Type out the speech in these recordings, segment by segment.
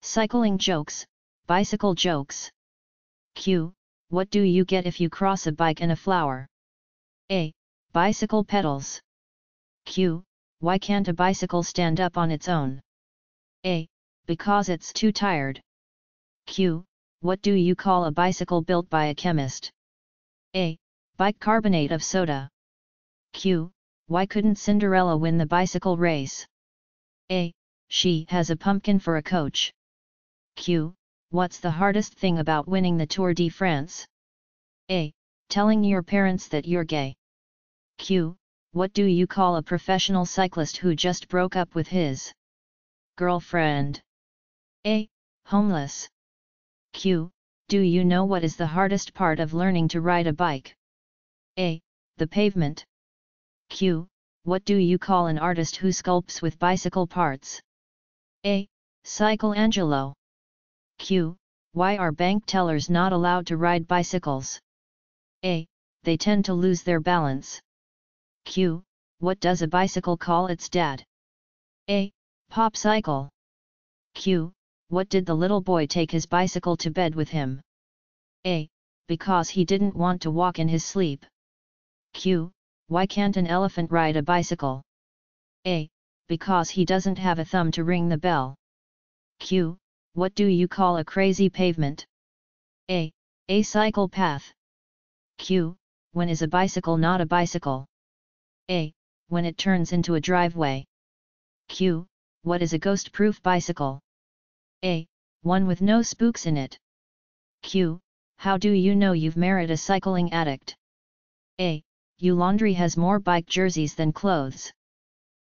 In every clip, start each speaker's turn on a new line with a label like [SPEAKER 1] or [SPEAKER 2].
[SPEAKER 1] Cycling jokes, bicycle jokes. Q. What do you get if you cross a bike and a flower? A. Bicycle pedals. Q. Why can't a bicycle stand up on its own? A. Because it's too tired. Q. What do you call a bicycle built by a chemist? A. Bicarbonate of soda. Q. Why couldn't Cinderella win the bicycle race? A. She has a pumpkin for a coach. Q. What's the hardest thing about winning the Tour de France? A. Telling your parents that you're gay. Q. What do you call a professional cyclist who just broke up with his girlfriend? A. Homeless. Q. Do you know what is the hardest part of learning to ride a bike? A. The pavement. Q. What do you call an artist who sculpts with bicycle parts? A. Cycleangelo. Q. Why are bank tellers not allowed to ride bicycles? A. They tend to lose their balance. Q. What does a bicycle call its dad? A. Popsicle. Q. What did the little boy take his bicycle to bed with him? A. Because he didn't want to walk in his sleep. Q. Why can't an elephant ride a bicycle? A. Because he doesn't have a thumb to ring the bell. Q. What do you call a crazy pavement? A. A cycle path. Q. When is a bicycle not a bicycle? A. When it turns into a driveway. Q. What is a ghost-proof bicycle? A. One with no spooks in it. Q. How do you know you've married a cycling addict? A. Your laundry has more bike jerseys than clothes.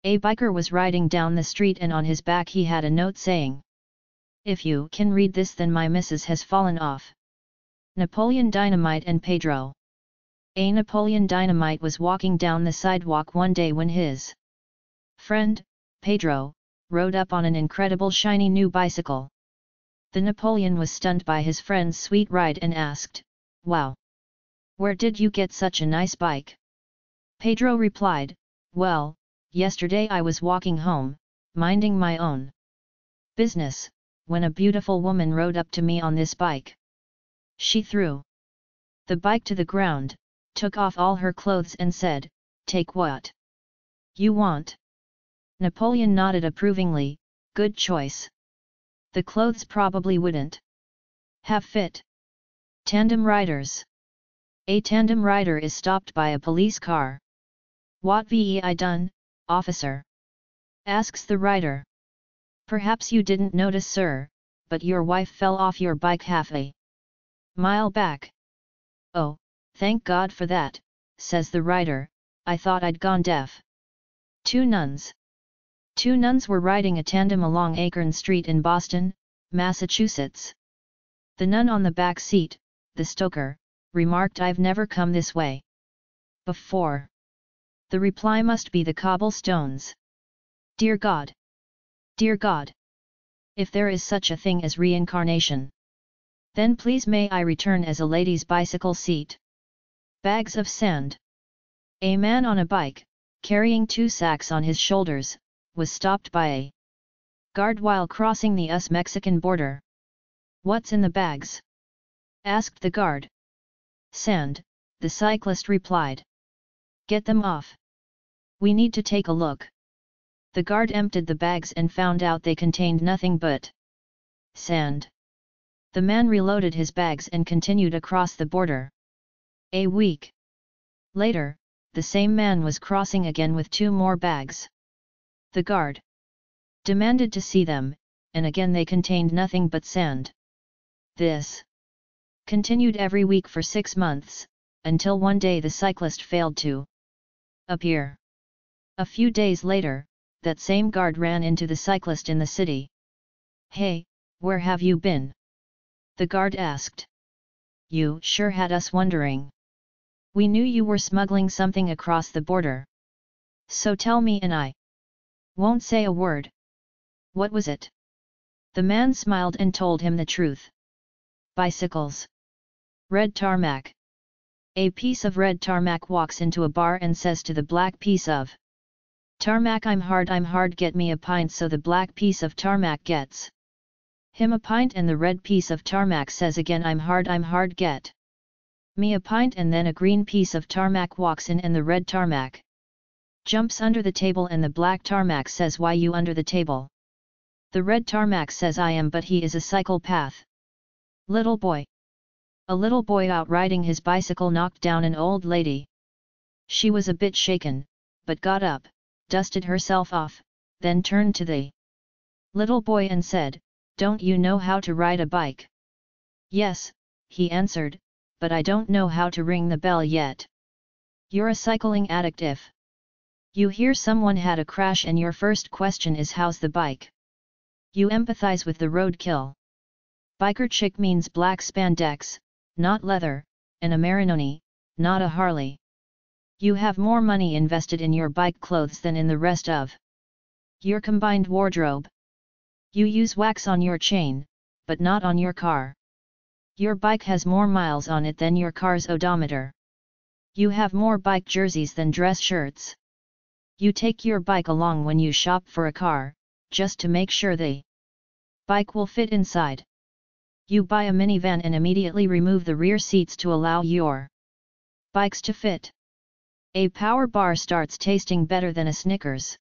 [SPEAKER 1] A biker was riding down the street and on his back he had a note saying, "If you can read this then my missus has fallen off." Napoleon Dynamite and Pedro. A. Napoleon Dynamite was walking down the sidewalk one day when his friend, Pedro, rode up on an incredible shiny new bicycle. The Napoleon was stunned by his friend's sweet ride and asked, "Wow! Where did you get such a nice bike?" Pedro replied, "Well, yesterday I was walking home, minding my own business, when a beautiful woman rode up to me on this bike. She threw the bike to the ground, took off all her clothes and said, 'Take what you want.'" Napoleon nodded approvingly, "Good choice. The clothes probably wouldn't have fit." Tandem riders. A tandem rider is stopped by a police car. "What have I done, officer?" asks the rider. "Perhaps you didn't notice, sir, but your wife fell off your bike half a mile back." "Oh, thank God for that," says the rider, "I thought I'd gone deaf." Two nuns. Two nuns were riding a tandem along Acorn Street in Boston, Massachusetts. The nun on the back seat, the stoker, remarked, "I've never come this way before." The reply must be the cobblestones. "Dear God! Dear God! If there is such a thing as reincarnation, then please may I return as a lady's bicycle seat." Bags of sand. A man on a bike, carrying 2 sacks on his shoulders, was stopped by a guard while crossing the US-Mexican border. "What's in the bags?" asked the guard. "Sand," the cyclist replied. "Get them off. We need to take a look." The guard emptied the bags and found out they contained nothing but sand. The man reloaded his bags and continued across the border. A week later, the same man was crossing again with 2 more bags. The guard demanded to see them, and again they contained nothing but sand. This continued every week for 6 months, until one day the cyclist failed to appear. A few days later, that same guard ran into the cyclist in the city. "Hey, where have you been?" the guard asked. "You sure had us wondering. We knew you were smuggling something across the border. So tell me and I won't say a word. What was it?" The man smiled and told him the truth. Bicycles. Red tarmac. A piece of red tarmac walks into a bar and says to the black piece of tarmac, I'm hard, get me a pint." So the black piece of tarmac gets Him a pint and the red piece of tarmac says again I'm hard get. Me a pint and then a green piece of tarmac walks in and the red tarmac jumps under the table and the black tarmac says why you under the table. The red tarmac says I am but he is a psychopath. Little boy. A little boy out riding his bicycle knocked down an old lady. She was a bit shaken, but got up, dusted herself off, then turned to the little boy and said, "Don't you know how to ride a bike?" "Yes," he answered, "but I don't know how to ring the bell yet." You're a cycling addict if you hear someone had a crash and your first question is how's the bike? You empathize with the roadkill. Biker chick means black spandex, not leather, and a Marinoni, not a Harley. You have more money invested in your bike clothes than in the rest of your combined wardrobe. You use wax on your chain, but not on your car. Your bike has more miles on it than your car's odometer. You have more bike jerseys than dress shirts. You take your bike along when you shop for a car, just to make sure the bike will fit inside. You buy a minivan and immediately remove the rear seats to allow your bikes to fit. A power bar starts tasting better than a Snickers.